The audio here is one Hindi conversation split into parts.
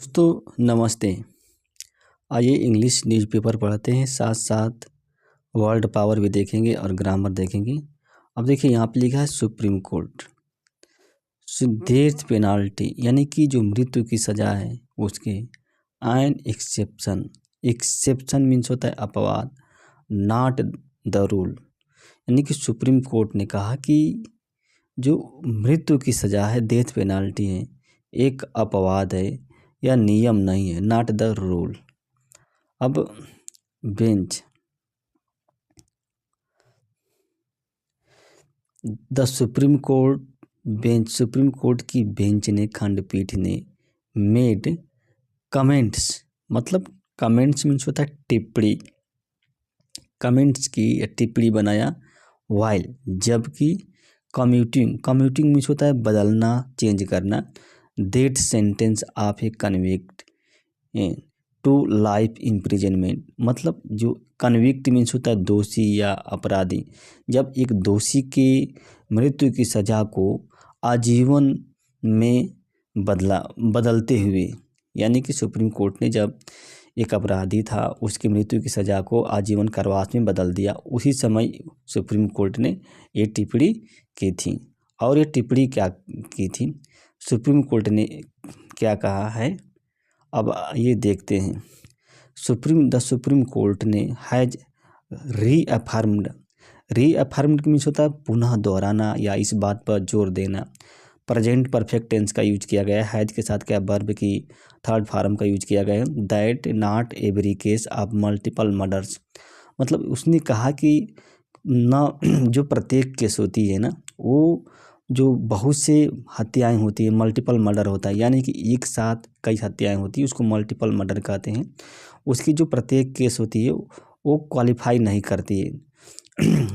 दोस्तों नमस्ते। आइए इंग्लिश न्यूज़पेपर पढ़ते हैं, साथ साथ वर्ल्ड पावर भी देखेंगे और ग्रामर देखेंगे। अब देखिए यहाँ पे लिखा है सुप्रीम कोर्ट। डेथ पेनाल्टी यानी कि जो मृत्यु की सज़ा है उसके एन एक्सेप्शन। एक्सेप्शन मीन्स होता है अपवाद, नॉट द रूल। यानी कि सुप्रीम कोर्ट ने कहा कि जो मृत्यु की सज़ा है, डेथ पेनाल्टी है, एक अपवाद है या नियम नहीं है, नॉट द रूल। अब bench, the supreme court bench, supreme court की बेंच ने, खंडपीठ ने मेड कमेंट्स, मतलब कमेंट्स मीन्स होता है टिप्पणी, कमेंट्स की या टिप्पणी बनाया, वाइल जबकि कम्यूटिंग मीन्स होता है बदलना, चेंज करना, death sentence of a convict to life imprisonment. मतलब जो कन्विक्ट मीन्स होता है दोषी या अपराधी, जब एक दोषी के मृत्यु की सज़ा को आजीवन में बदलते हुए, यानी कि सुप्रीम कोर्ट ने जब एक अपराधी था उसकी मृत्यु की सज़ा को आजीवन कारावास में बदल दिया, उसी समय सुप्रीम कोर्ट ने ये टिप्पणी की थी। और ये टिप्पणी क्या की थी, सुप्रीम कोर्ट ने क्या कहा है, अब ये देखते हैं। द सुप्रीम कोर्ट ने हैज रीअफर्म्ड मीन्स होता है पुनः दोहराना या इस बात पर जोर देना। प्रेजेंट परफेक्ट टेंस का यूज किया गया है, हैज के साथ क्या वर्ब की थर्ड फॉर्म का यूज किया गया है। That not every case of multiple murders, मतलब उसने कहा कि ना जो प्रत्येक केस होती है ना, वो जो बहुत से हत्याएं होती है, मल्टीपल मर्डर होता है, यानी कि एक साथ कई हत्याएं होती है, उसको मल्टीपल मर्डर कहते हैं। उसकी जो प्रत्येक केस होती है वो क्वालिफाई नहीं करती है।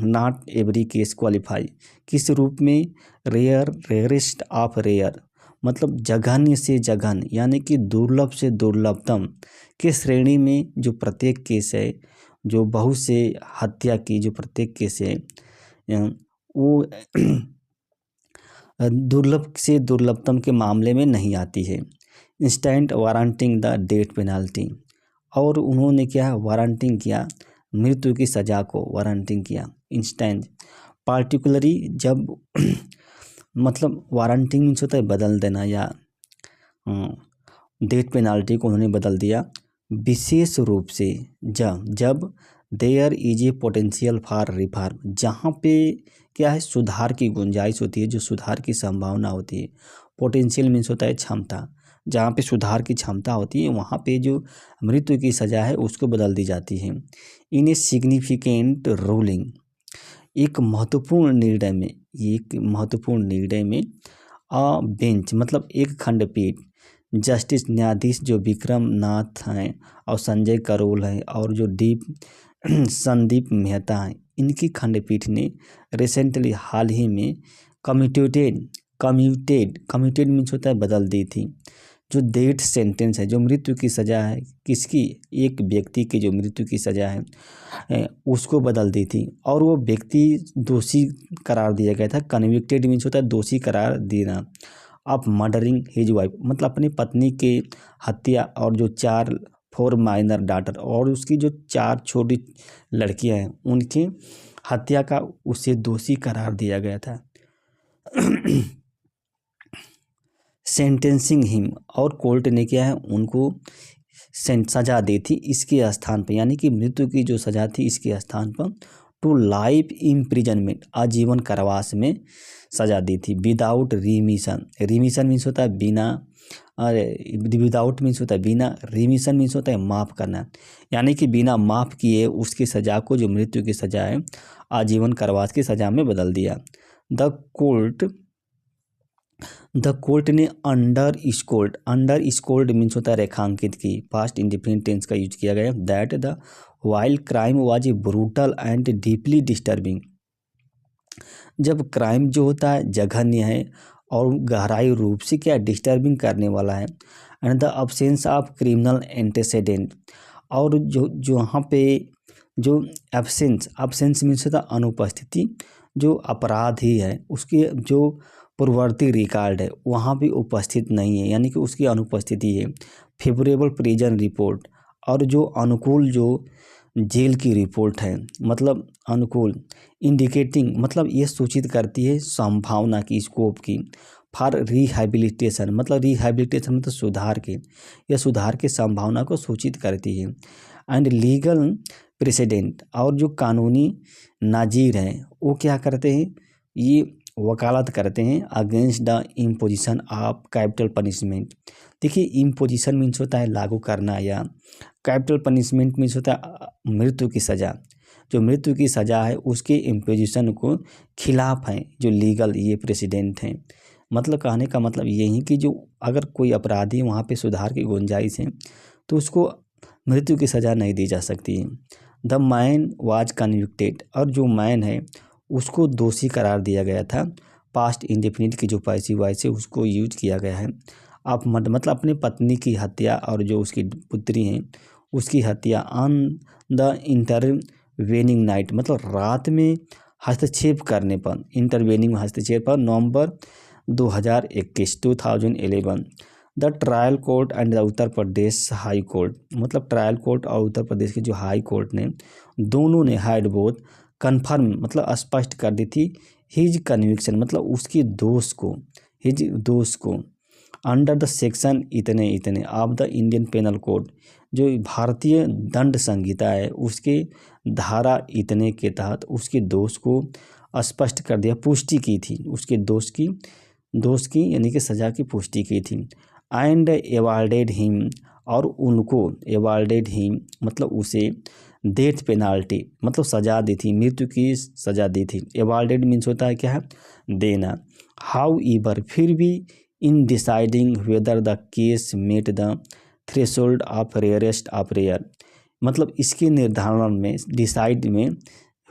नॉट एवरी केस क्वालिफाई किस रूप में, रेयर, रेयरेस्ट ऑफ रेयर, मतलब जघन्य से जघन्य, यानी कि दुर्लभ से दुर्लभतम के श्रेणी में जो प्रत्येक केस है, जो बहुत से हत्या की जो प्रत्येक केस है वो दुर्लभ से दुर्लभतम के मामले में नहीं आती है। इंस्टेंट वारंटिंग द डेथ पेनाल्टी, और उन्होंने क्या वारंटिंग किया, मृत्यु की सज़ा को वारंटिंग किया। इंस्टेंट पार्टिकुलरली जब मतलब वारंटिंग मीन्स होता है बदल देना, या डेथ पेनाल्टी को उन्होंने बदल दिया विशेष रूप से जब there is a potential for reform, जहाँ पे क्या है सुधार की गुंजाइश होती है, जो सुधार की संभावना होती है। पोटेंशियल मीन्स होता है क्षमता, जहाँ पे सुधार की क्षमता होती है वहाँ पे जो मृत्यु की सज़ा है उसको बदल दी जाती है। इन ए सिग्निफिकेंट रूलिंग, एक महत्वपूर्ण निर्णय में अ बेंच मतलब एक खंडपीठ, जस्टिस न्यायाधीश जो विक्रम नाथ हैं और संजय करोल हैं और जो संदीप मेहता हैं, इनकी खंडपीठ ने रिसेंटली हाल ही में कम्यूटेड मीन्स होता है बदल दी थी, जो डेथ सेंटेंस है, जो मृत्यु की सज़ा है, किसकी, एक व्यक्ति की जो मृत्यु की सज़ा है उसको बदल दी थी। और वो व्यक्ति दोषी करार दिया गया था। कन्विक्टेड मीन्स होता है दोषी करार देना। ऑफ मर्डरिंग हिज वाइफ, मतलब अपनी पत्नी के हत्या, और जो 4 माइनर डॉटर, और उसकी जो 4 छोटी लड़कियां हैं उनकी हत्या का उसे दोषी करार दिया गया था। सेंटेंसिंग हिम, और कोर्ट ने क्या है उनको सज़ा दी थी इसके स्थान पर, यानी कि मृत्यु की जो सज़ा थी इसके स्थान पर टू लाइफ इम्प्रिजनमेंट, आजीवन कारावास में सज़ा दी थी। विदाउट रिमिशन मीन्स होता है बिना, विदाउट मीन्स होता है बिना, रिमिशन मीन्स होता है माफ़ करना, यानी कि बिना माफ़ किए उसकी सज़ा को, जो मृत्यु की सज़ा है, आजीवन कारावास की सज़ा में बदल दिया। द कोर्ट ने अंडर स्कोल्ड मीन्स होता है रेखांकित की, पास्ट इंडिफिनिट टेंस का यूज किया गया। That the while crime was a brutal and deeply disturbing, जब क्राइम जो होता है जघन्य है और गहराई रूप से क्या डिस्टर्बिंग करने वाला है। And the absence of criminal antecedent, और जो यहाँ पे जो एब्सेंस मीन्स होता है अनुपस्थिति, जो अपराधी है उसकी जो पूर्ववर्ती रिकॉर्ड है वहाँ भी उपस्थित नहीं है, यानी कि उसकी अनुपस्थिति है। फेवरेबल प्रिजन रिपोर्ट और जो अनुकूल जो जेल की रिपोर्ट है, मतलब अनुकूल इंडिकेटिंग मतलब ये सूचित करती है संभावना की, स्कोप की, फॉर रिहैबिलिटेशन मतलब रिहैबिलिटेशन मतलब सुधार के, यह सुधार की संभावना को सूचित करती है। एंड लीगल प्रेसिडेंट और जो कानूनी नाजीर हैं वो क्या करते हैं, ये वकालत करते हैं against the imposition of capital punishment. देखिए इम्पोजिशन मीन्स होता है लागू करना, या कैपिटल पनिशमेंट मीन्स होता है मृत्यु की सज़ा। जो मृत्यु की सज़ा है उसके इम्पोजिशन को खिलाफ हैं जो लीगल ये प्रेसिडेंट हैं। मतलब कहने का मतलब यही कि जो अगर कोई अपराधी वहाँ पे सुधार की गुंजाइश है तो उसको मृत्यु की सज़ा नहीं दी जा सकती है। द मैन वाज कन्विक्टेड और जो मैन है उसको दोषी करार दिया गया था। पास्ट इंडेफिनिट की जो पैसिव वॉइस है उसको यूज किया गया है। आप मतलब अपनी पत्नी की हत्या और जो उसकी पुत्री हैं उसकी हत्या ऑन द इंटरवेनिंग नाइट मतलब रात में हस्तक्षेप करने पर, इंटरवेनिंग हस्तक्षेप पर नवंबर 2011 the trial court and the Uttar Pradesh high court मतलब ट्रायल कोर्ट और उत्तर प्रदेश की जो हाई कोर्ट ने दोनों ने हैड बोथ कन्फर्म मतलब स्पष्ट कर दी थी हिज कन्विक्शन मतलब उसकी दोष को, हिज दोष को अंडर द सेक्शन इतने इतने of the Indian penal code जो भारतीय दंड संहिता है उसके धारा इतने के तहत उसके दोष को स्पष्ट कर दिया, पुष्टि की थी, उसके दोष की यानी कि सज़ा की पुष्टि की थी। एंड एवार्डेड हिम और उनको एवार्डेड हिम मतलब उसे डेथ पेनाल्टी मतलब सज़ा दी थी, मृत्यु की सज़ा दी थी। एवार्डेड मीन्स होता है क्या है, देना। हाउ ईवर फिर भी in deciding whether the case met the threshold of rarest of rare मतलब इसके निर्धारण में, डिसाइड में,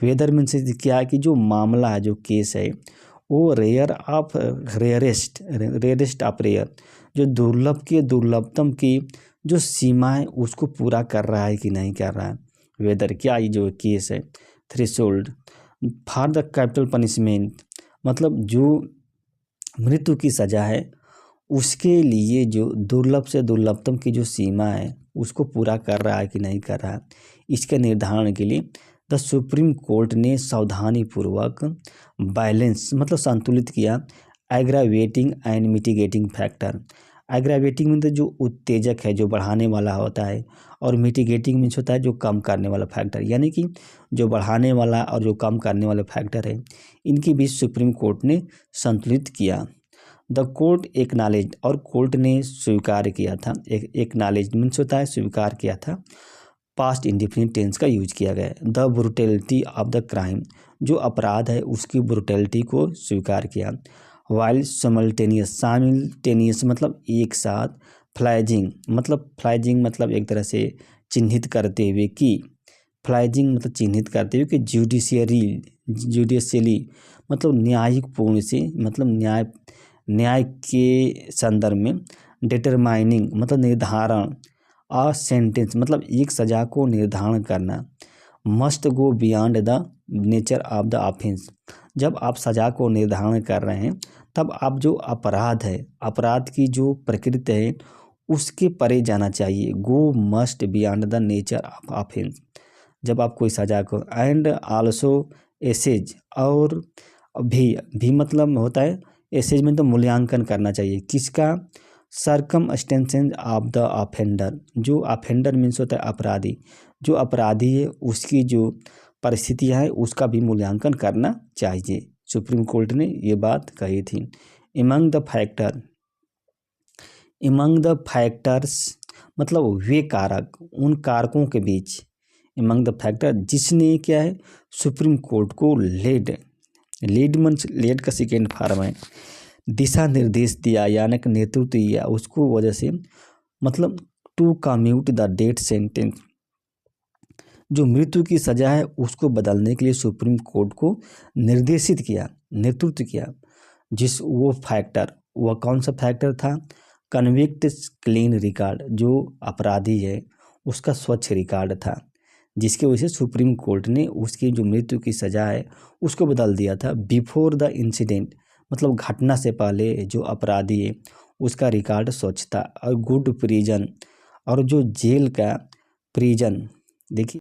वेदर मीन्स क्या है कि जो मामला है, जो केस है वो rare of rarest of rare जो दुर्लभ के दुर्लभतम की जो सीमा है उसको पूरा कर रहा है कि नहीं कर रहा है। वेदर क्या ये जो केस है, threshold for the capital punishment मतलब जो मृत्यु की सज़ा है उसके लिए जो दुर्लभ से दुर्लभतम की जो सीमा है उसको पूरा कर रहा है कि नहीं कर रहा है, इसके निर्धारण के लिए द सुप्रीम कोर्ट ने सावधानीपूर्वक बैलेंस मतलब संतुलित किया aggravating and mitigating factor. Aggravating मतलब जो उत्तेजक है, जो बढ़ाने वाला होता है, और मिटिगेटिंग मीन्स होता है जो कम करने वाला फैक्टर, यानी कि जो बढ़ाने वाला और जो कम करने वाला फैक्टर है इनके बीच सुप्रीम कोर्ट ने संतुलित किया। द कोर्ट एक्नॉलेज और कोर्ट ने स्वीकार किया था, एक्नॉलेज मीन्स होता है स्वीकार किया था, पास्ट इंडेफिनिट टेंस का यूज किया गया है। The brutality of the crime जो अपराध है उसकी ब्रुटेलिटी को स्वीकार किया। वाइल साइमल्टेनियस मतलब एक साथ, फ्लैजिंग मतलब एक तरह से चिन्हित करते हुए कि, फ्लैजिंग मतलब चिन्हित करते हुए कि जुडिशियली मतलब न्यायिक पूर्ण से मतलब न्याय के संदर्भ में, डिटरमाइनिंग मतलब निर्धारण, आ सेंटेंस मतलब एक सज़ा को निर्धारण करना, must go beyond the nature of the offence जब आप सज़ा को निर्धारण कर रहे हैं तब आप जो अपराध है, अपराध की जो प्रकृति है उसके परे जाना चाहिए। Go must beyond the nature of offence जब आप कोई सज़ा को। एंड आल्सो एसेज और भी मतलब होता है एसेज में तो मूल्यांकन करना चाहिए किसका, सर्कमस्टेंसेस ऑफ द ऑफेंडर जो ऑफेंडर मीन्स होता है अपराधी, जो अपराधी है उसकी जो परिस्थितियाँ है उसका भी मूल्यांकन करना चाहिए। सुप्रीम कोर्ट ने ये बात कही थी। इमंग द फैक्टर्स मतलब वे कारक, उन कारकों के बीच, इमंग द फैक्टर जिसने क्या है सुप्रीम कोर्ट को लेड मीन्स लेड का सेकेंड फॉर्म है, दिशा निर्देश दिया यानी कि नेतृत्व दिया उसको वजह से मतलब to commute the death sentence जो मृत्यु की सज़ा है उसको बदलने के लिए सुप्रीम कोर्ट को निर्देशित किया, नेतृत्व किया। जिस वो फैक्टर, वह कौन सा फैक्टर था, कन्विक्ट क्लीन रिकॉर्ड जो अपराधी है उसका स्वच्छ रिकॉर्ड था, जिसकी वजह से सुप्रीम कोर्ट ने उसकी जो मृत्यु की सज़ा है उसको बदल दिया था। बिफोर द इंसिडेंट मतलब घटना से पहले जो अपराधी है उसका रिकॉर्ड स्वच्छ था। और गुड प्रिजन और जो जेल का प्रिजन, देखिए